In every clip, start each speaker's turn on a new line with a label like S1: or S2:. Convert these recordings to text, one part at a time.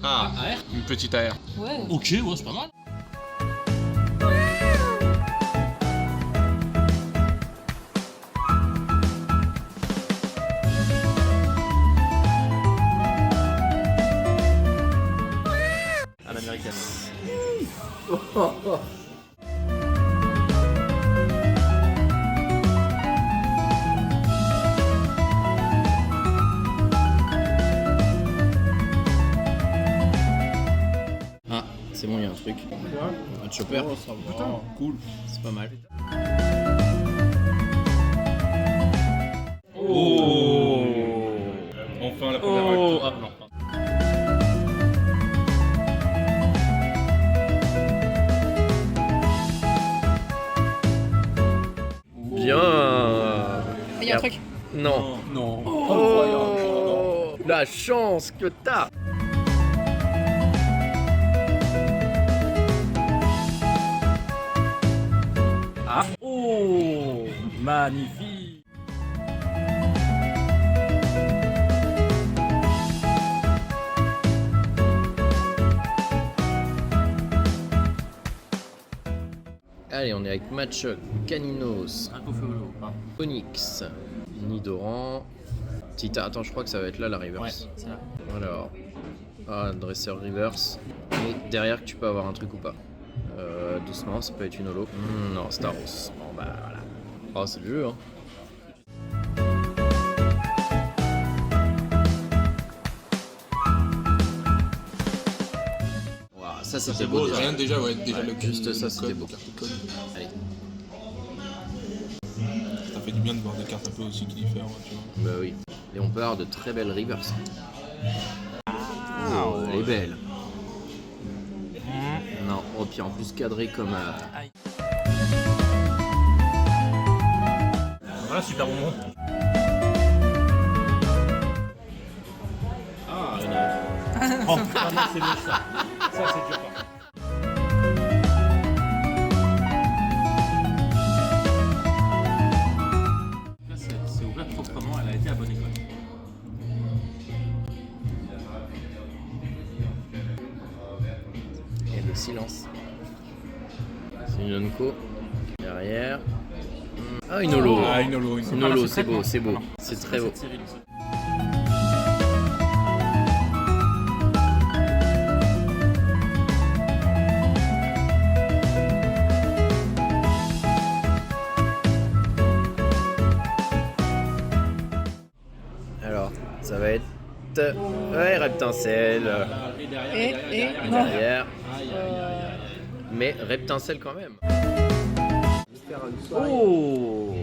S1: Ah, une petite AR.
S2: Ouais.
S3: Ok, ouais, c'est pas mal.
S4: À l'américaine.
S5: Ah, c'est bon, il y a un truc. Un chopper.
S1: Putain, cool.
S5: C'est pas mal.
S1: Oh. Enfin la première
S5: Oh,
S1: acte.
S5: ah non. Bien.
S2: Il y a un truc.
S5: Non.
S1: Non.
S5: Oh, la chance que t'as.
S4: Ah. Oh, magnifique.
S5: Allez, on est avec match Caninos,
S4: Un coup feu au pas.
S5: Onyx, Nidoran, Tita. Attends, je crois que ça va être là la
S4: Ouais,
S5: reverse.
S4: c'est là.
S5: Alors, ah, dresseur reverse. Et derrière que tu peux avoir un truc ou pas. Doucement, ça peut être une holo. Non, Staros. Bon bah voilà. Oh, c'est le jeu, hein. Waouh, ça c'était
S1: C'est
S5: beau,
S1: beau,
S5: déjà.
S1: rien déjà, ouais, déjà
S5: Ouais,
S1: le
S5: juste ça,
S1: le
S5: c'était
S1: code,
S5: beau.
S1: le carte code.
S5: Allez.
S1: Ça fait du bien de voir des cartes un peu aussi qui diffèrent, tu vois.
S5: Bah oui. Et on peut avoir de très belles reverse. Oh, elle est belle. Non, oh, puis en plus cadré comme
S4: Voilà, super bonbon. Oh putain, non, c'est moche ça. Ça, c'est dur par contre. Là, c'est ouvert proprement, elle a été à bonne école.
S5: et le silence. C'est une Onko. Derrière. Ah, une holo.
S1: Ah, une holo,
S5: Une holo, c'est beau, c'est beau. C'est très beau. Alors, ça va être. Ouais, Reptincelle.
S2: Et non.
S5: Derrière. Mais Reptincelle quand même.
S4: Oh.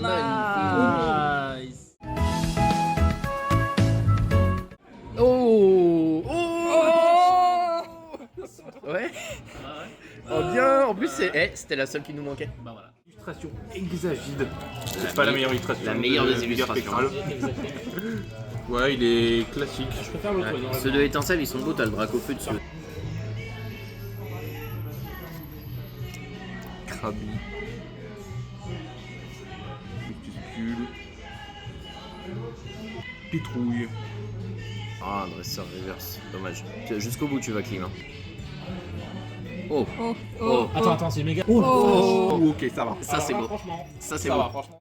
S4: Nice.
S5: Oh, ouais. Oh bien, en plus c'était la seule qui nous manquait.
S4: Bah voilà.
S1: Illustration Exagide. C'est pas la meilleure illustration.
S5: La meilleure des
S1: de
S5: illustrations.
S1: Spectral. Ouais, il est classique.
S4: Je préfère l'autre.
S5: Ouais. Ceux de étincelle ils sont beaux, t'as le drac au feu dessus.
S1: Krabi. Luctuscule. Pitrouille.
S5: Ah, dresseur reverse, dommage. Jusqu'au bout tu vas clean. Hein. Oh,
S2: Oh,
S5: oh,
S4: Attends, c'est méga.
S1: Oh, ok, ça va.
S5: ça c'est beau.
S4: Franchement.
S5: Ça c'est
S4: Ça
S5: beau.
S4: va, franchement.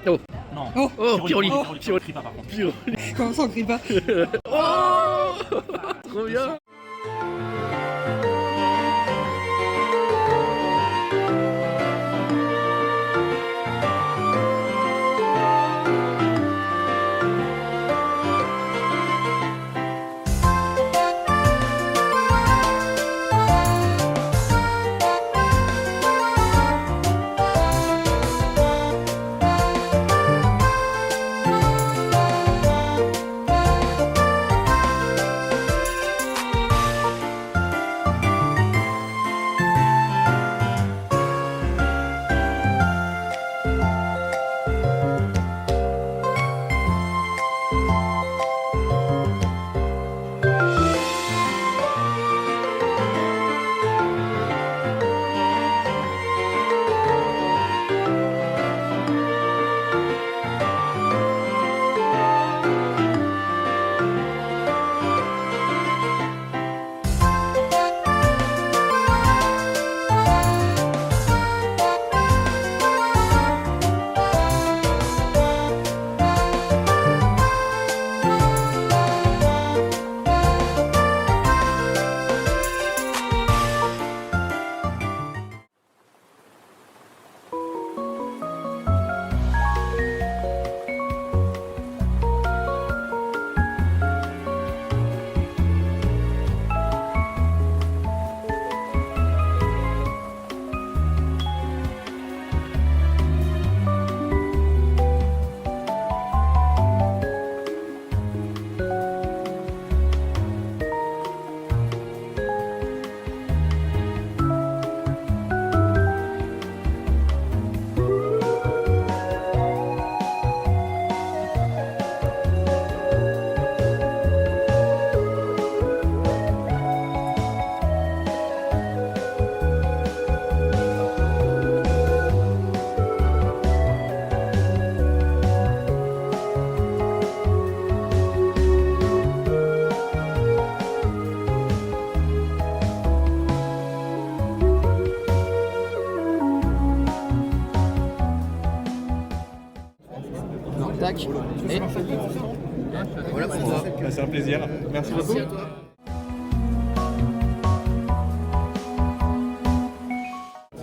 S5: Oh.
S4: Non.
S2: Oh.
S5: Pyroli.
S4: Crie pas par contre.
S2: Comment ça on crie pas?
S5: Oh. Trop bien.
S2: Tac. Et voilà pour toi.
S4: C'est un plaisir. Merci beaucoup. Merci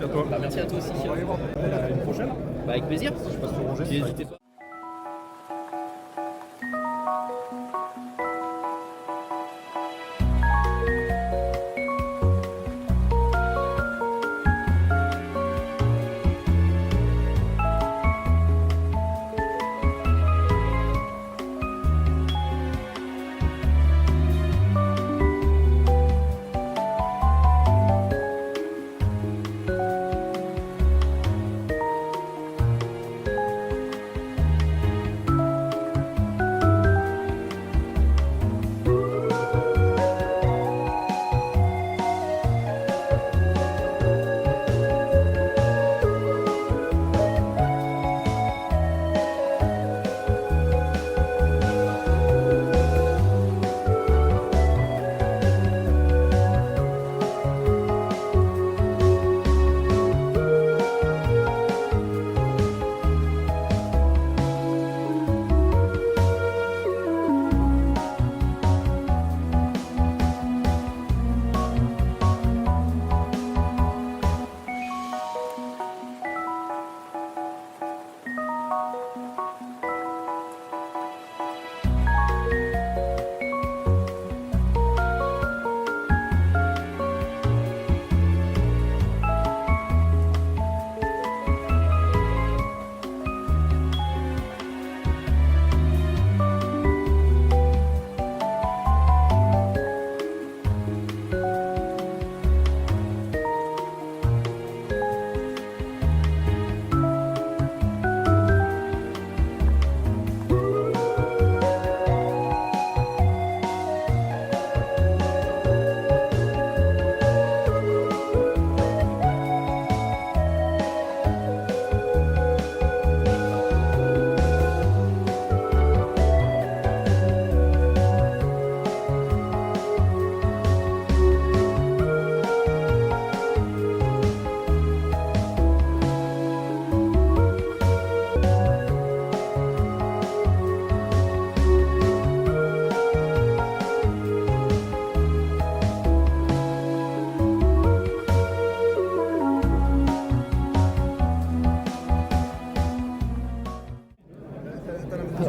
S4: à toi.
S5: Merci à toi aussi.
S4: À une prochaine.
S5: Avec plaisir.
S4: Je passe sur Roger.
S5: N'hésitez pas.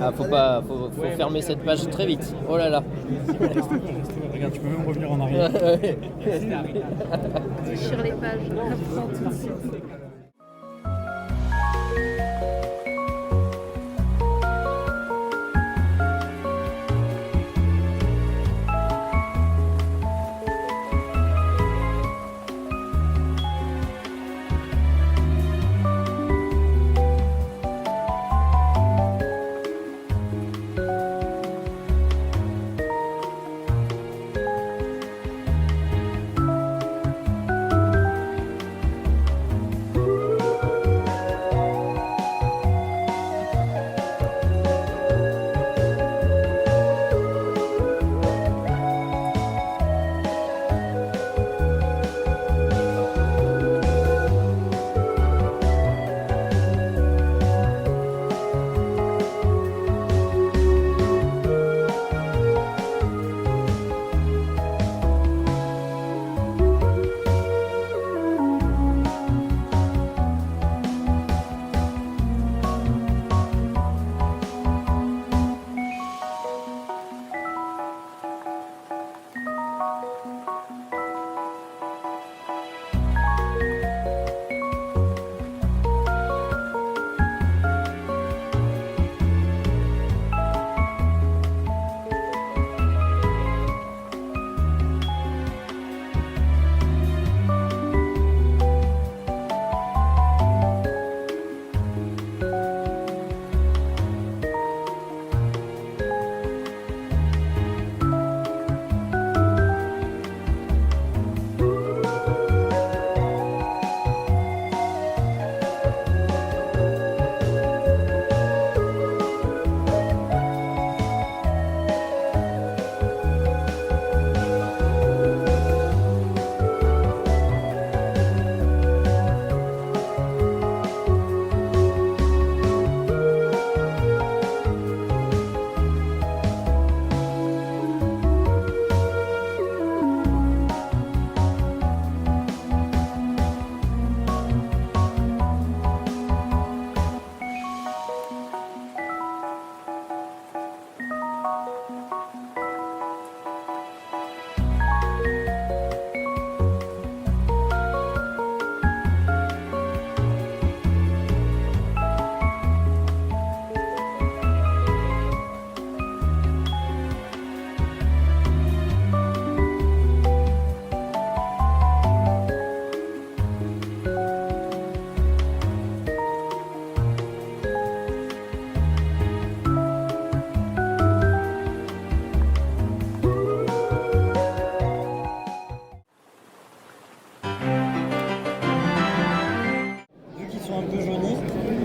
S5: Ah, faut fermer cette page très vite. Oh là là.
S4: Regarde, tu peux même revenir en arrière.
S3: Sur les pages. Apprends tout de suite.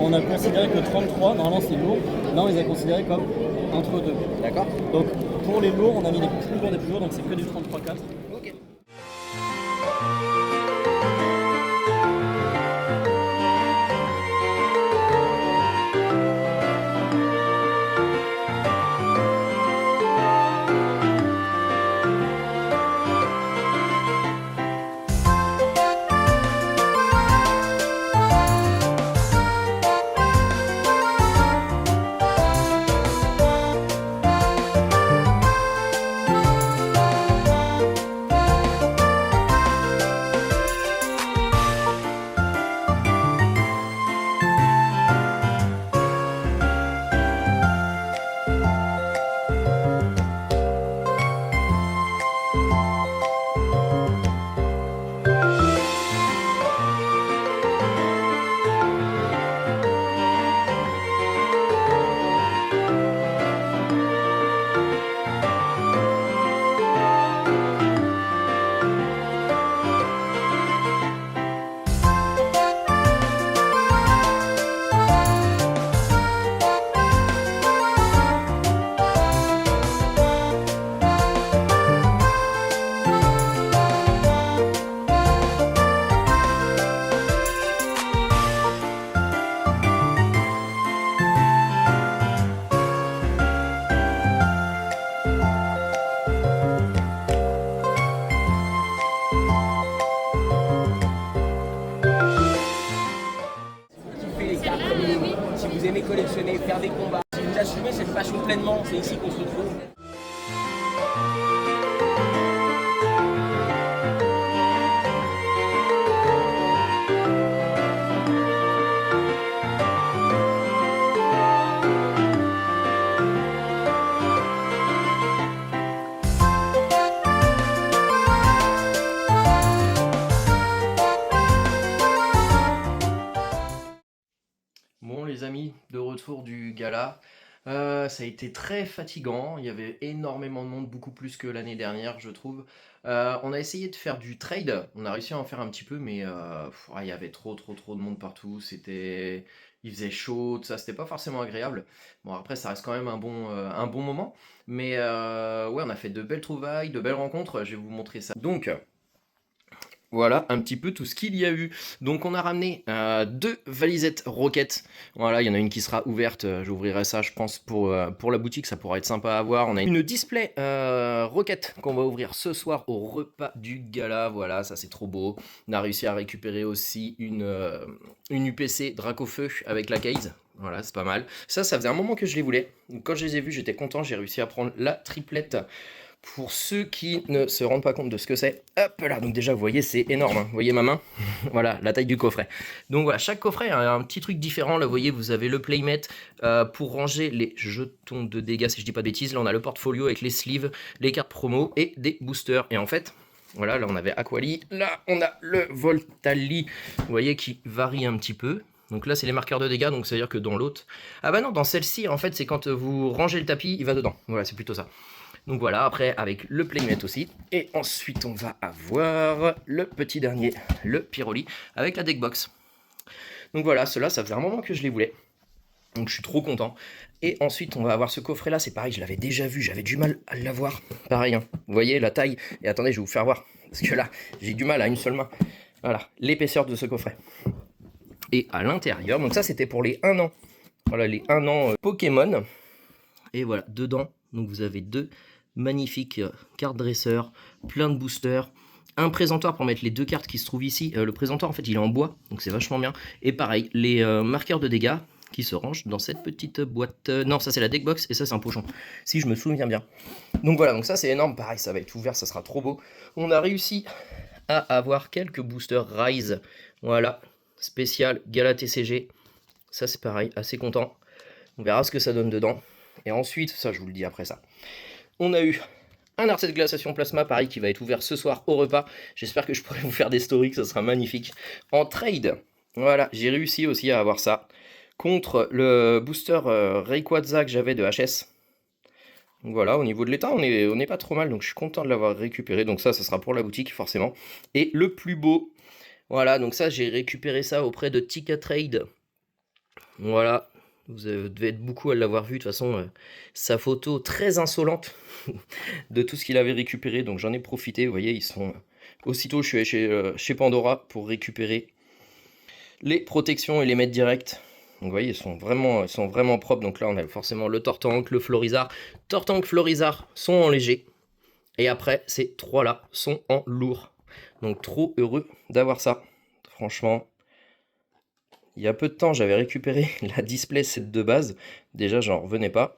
S6: On a considéré que 33, normalement c'est lourd, là on les a considérés comme entre deux.
S2: D'accord.
S6: Donc pour les lourds, on a mis les plus lourds des plus lourds, donc c'est que du 33,4.
S2: Ok. Si vous aimez collectionner, faire des combats, si vous assumer cette passion pleinement. C'est ici qu'on se retrouve.
S5: Bon les amis, de retour du gala. Ça a été très fatigant, il y avait énormément de monde, beaucoup plus que l'année dernière je trouve. On a essayé de faire du trade, on a réussi à en faire un petit peu mais il y avait trop de monde partout, il faisait chaud, tout ça, c'était pas forcément agréable. Bon après ça reste quand même un bon moment, mais ouais on a fait de belles trouvailles, de belles rencontres, je vais vous montrer ça. Donc voilà un petit peu tout ce qu'il y a eu. Donc on a ramené 2 valisettes Rocket. Voilà, il y en a une qui sera ouverte. J'ouvrirai ça, je pense, pour la boutique. Ça pourra être sympa à voir. On a une display Rocket qu'on va ouvrir ce soir au repas du gala. Voilà, ça c'est trop beau. On a réussi à récupérer aussi une UPC Dracofeu avec la case. Voilà, c'est pas mal. Ça faisait un moment que je les voulais. Donc, quand je les ai vus, j'étais content. J'ai réussi à prendre la triplette. Pour ceux qui ne se rendent pas compte de ce que c'est, hop là, donc déjà vous voyez c'est énorme, hein. Vous voyez ma main, voilà la taille du coffret. Donc voilà, chaque coffret a un petit truc différent, là vous voyez vous avez le playmate pour ranger les jetons de dégâts si je dis pas de bêtises, là on a le portfolio avec les sleeves, les cartes promo et des boosters. Et en fait, voilà là on avait Aquali, là on a le Voltali, vous voyez qui varie un petit peu. Donc là c'est les marqueurs de dégâts, donc c'est à dire que dans l'autre, ah bah non dans celle-ci en fait c'est quand vous rangez le tapis, il va dedans, voilà c'est plutôt ça. Donc voilà, après avec le playmate aussi. Et ensuite on va avoir le petit dernier, le Pyroli, avec la deckbox. Donc voilà, ceux-là, ça faisait un moment que je les voulais. Donc je suis trop content. Et ensuite on va avoir ce coffret là, c'est pareil, je l'avais déjà vu, j'avais du mal à l'avoir. Pareil, hein. Vous voyez la taille. Et attendez, je vais vous faire voir. Parce que là, j'ai du mal à une seule main. Voilà, l'épaisseur de ce coffret. Et à l'intérieur, donc ça c'était pour les 1 an. Voilà, les 1 an Pokémon. Et voilà, dedans, donc vous avez 2 magnifiques cartes dresseurs, plein de boosters, un présentoir pour mettre les 2 cartes qui se trouvent ici. Le présentoir en fait il est en bois, donc c'est vachement bien. Et pareil, les marqueurs de dégâts qui se rangent dans cette petite boîte. Non, ça c'est la deckbox et ça c'est un pochon, si je me souviens bien. Donc voilà, donc ça c'est énorme, pareil, ça va être ouvert, ça sera trop beau. On a réussi à avoir quelques boosters Rise, voilà, spécial Gala TCG. Ça c'est pareil, assez content. On verra ce que ça donne dedans. Et ensuite, ça je vous le dis après ça. On a eu un Arcette Glaciation Plasma, pareil, qui va être ouvert ce soir au repas. J'espère que je pourrai vous faire des stories, que ça sera magnifique. En trade, voilà, j'ai réussi aussi à avoir ça. Contre le booster Rayquaza que j'avais de HS. Donc voilà, au niveau de l'état, on est pas trop mal, donc je suis content de l'avoir récupéré. Donc ça sera pour la boutique, forcément. Et le plus beau, voilà, donc ça, j'ai récupéré ça auprès de Tika Trade. Voilà. Vous devez être beaucoup à l'avoir vu, de toute façon, sa photo très insolente de tout ce qu'il avait récupéré, donc j'en ai profité, vous voyez, ils sont... Aussitôt, je suis allé chez Pandora pour récupérer les protections et les mettre direct. Donc vous voyez, ils sont vraiment propres, donc là on a forcément le Tortank, le Florizard. Tortank, Florizard sont en léger, et après, ces 3-là sont en lourd. Donc trop heureux d'avoir ça, franchement... Il y a peu de temps, j'avais récupéré la display set de base. Déjà, j'en revenais pas.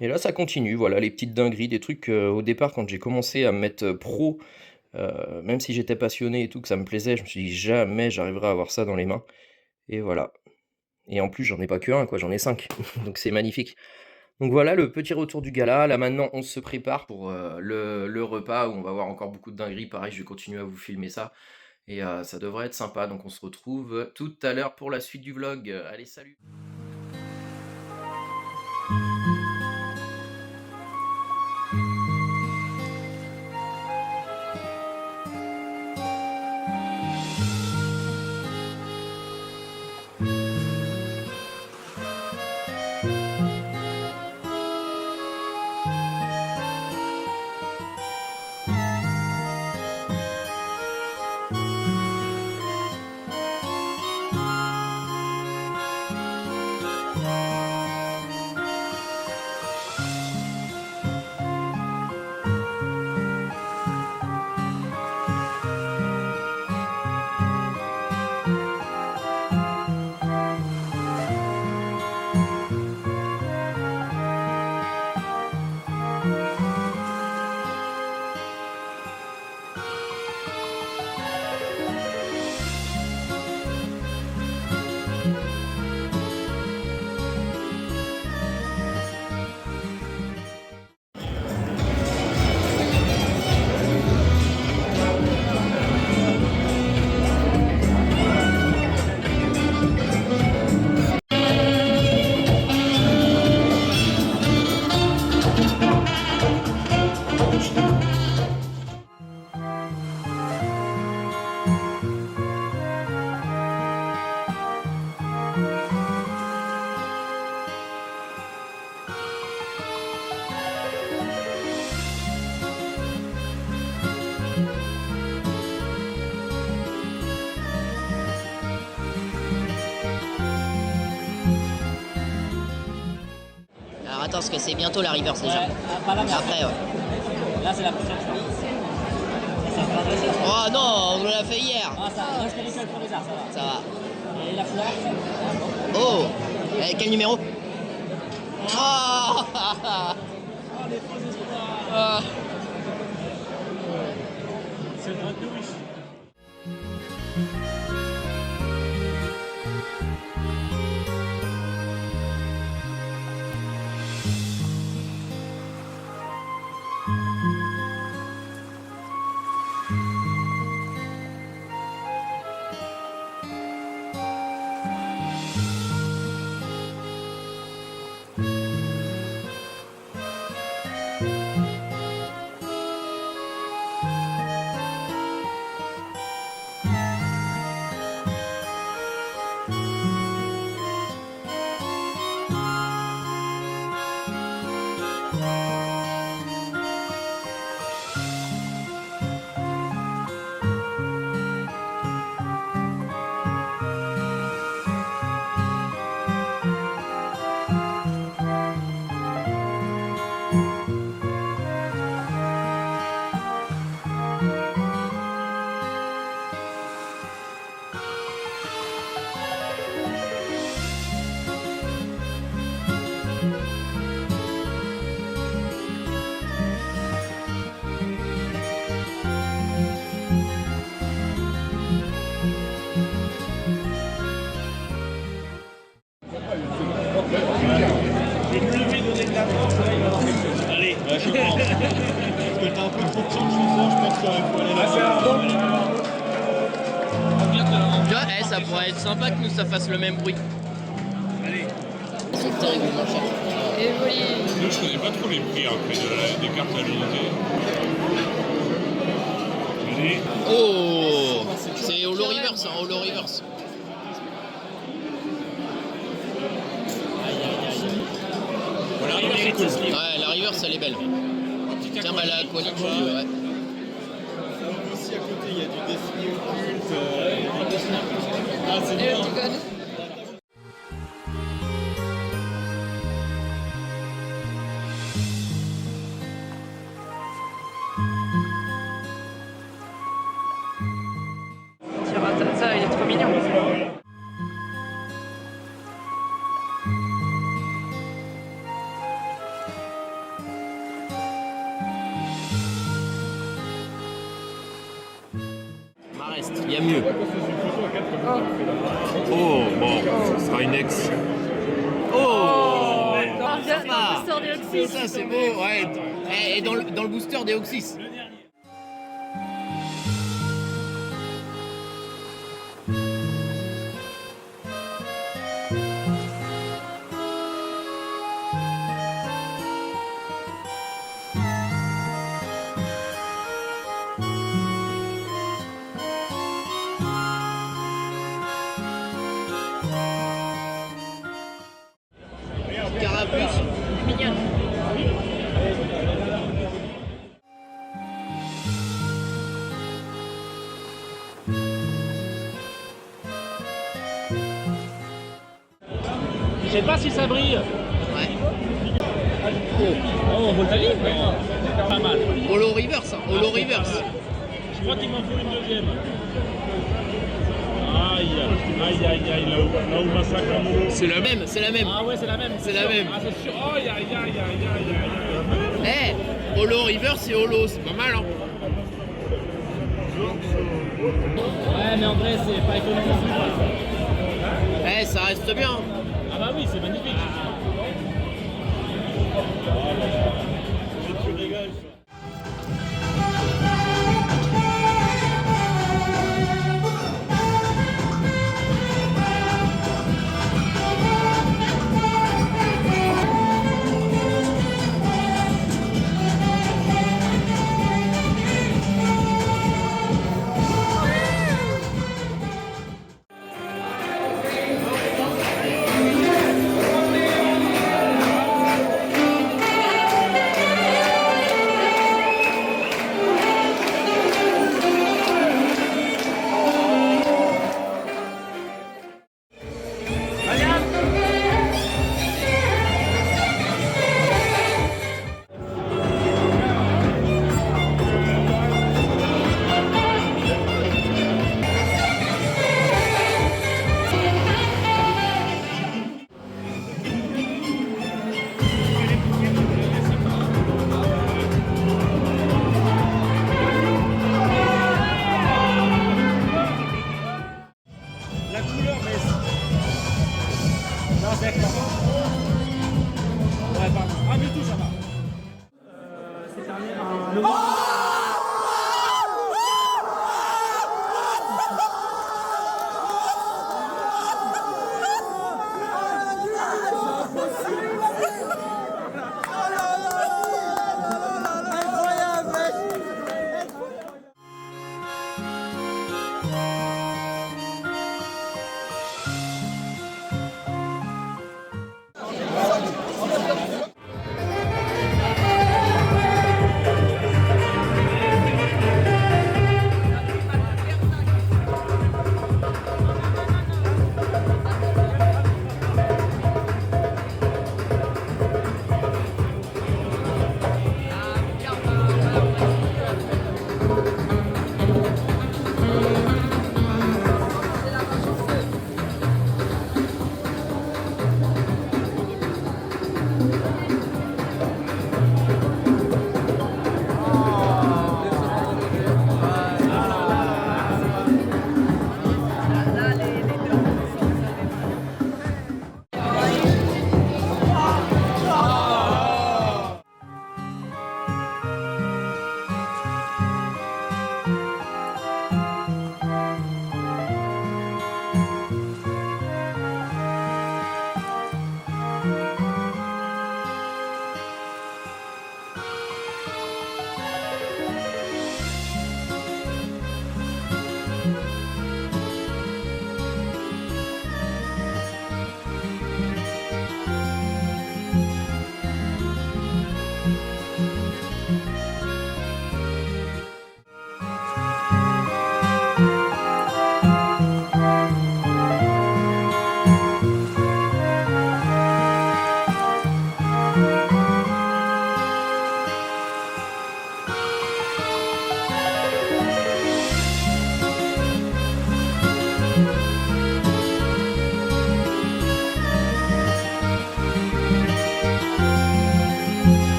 S5: Et là, ça continue. Voilà, les petites dingueries, des trucs au départ, quand j'ai commencé à me mettre pro, même si j'étais passionné et tout, que ça me plaisait, je me suis dit jamais j'arriverai à avoir ça dans les mains. Et voilà. Et en plus, j'en ai pas que un, quoi, j'en ai 5. Donc c'est magnifique. Donc voilà le petit retour du gala. Là maintenant, on se prépare pour le repas où on va voir encore beaucoup de dingueries. Pareil, je vais continuer à vous filmer ça. Et ça devrait être sympa, donc on se retrouve tout à l'heure pour la suite du vlog. Allez, salut!
S2: attends, parce que c'est bientôt la Rivers déjà.
S6: Pas là, mais
S2: Après, ouais.
S6: là, c'est la prochaine. Ça sera adressé.
S2: Oh non, on l'a fait hier.
S6: Ah, ça reste qualifié pour les arts, ça va.
S2: Ça va.
S6: Et la fleur.
S2: Oh, quel numéro? Oh
S6: Oh, les faux espoirs.
S2: Ah.
S4: C'est le droit de Wish. Allez, je prends. Parce que t'as un peu trop de chance, je pense qu'il faut aller là.
S2: Tu vois, ça pourrait être sympa que nous ça fasse le même bruit.
S4: Allez.
S2: C'est terriblement cher.
S3: Et oui.
S7: Nous, je connais pas trop les prix après des cartes à l'unité. Allez.
S2: Oh, c'est Holo Reverse, hein, Holo Reverse.
S4: Voilà, il est cool.
S2: Ouais, la Reverse elle est belle. Tiens, bah la qualité, ouais.
S6: Aussi à côté, il y a du Destiny occulte. Ah, c'est
S3: Et
S6: bien.
S3: le Tugon. Ça, il est trop mignon.
S2: Marest, il y a mieux.
S7: Oh, bon, ce sera une ex.
S2: Oh,
S3: Ah, regarde, le booster Deoxys.
S2: ça c'est beau, ouais. Et dans le booster des Oxys. Carapuce.
S3: Mignonne.
S4: Je sais pas si ça brille.
S2: Ouais.
S4: Oh, Voltali? Non. Pas mal.
S2: Holo Reverse, hein, Holo Reverse.
S4: Je crois qu'il m'en faut une deuxième. Aïe, aïe, aïe, aïe, là où massacre en holo.
S2: C'est la même, c'est la même.
S4: Ah ouais, c'est la même.
S2: C'est la
S4: sûr.
S2: même.
S4: Ah, c'est sûr. Aïe, aïe, aïe, aïe, aïe, aïe.
S2: Holo Reverse et Holo, c'est pas mal, hein.
S6: Ouais, mais en vrai, c'est pas économique.
S2: Ça reste bien.
S4: Ah bah oui, c'est magnifique. Tu rigoles. sec, là. Ouais, pardon. Ah, du tout, ça va.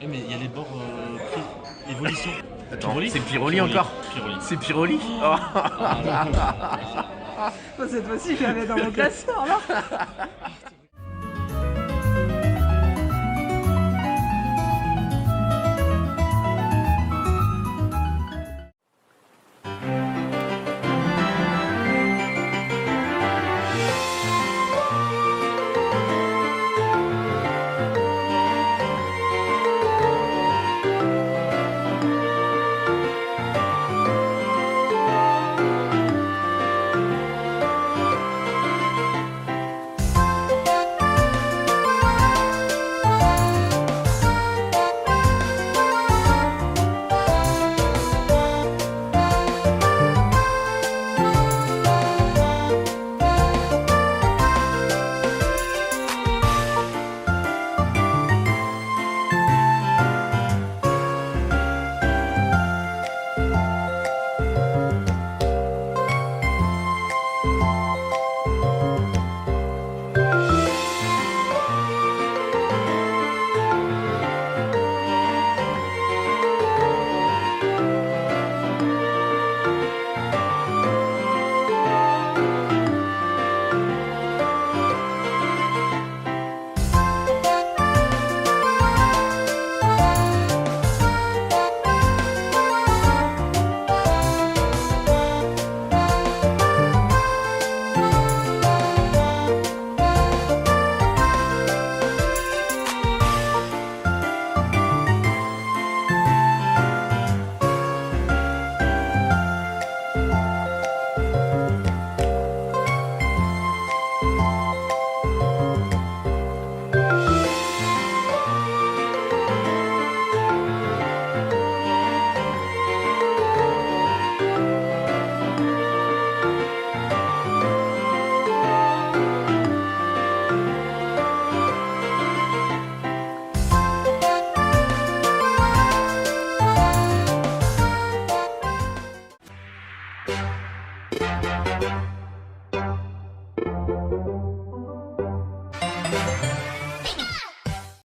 S7: Mais il y a les bords évolution.
S5: Attends, c'est Piroli encore.
S7: Piroli.
S5: C'est Piroli.
S3: Cette fois-ci, je l'avais dans mon classeur là.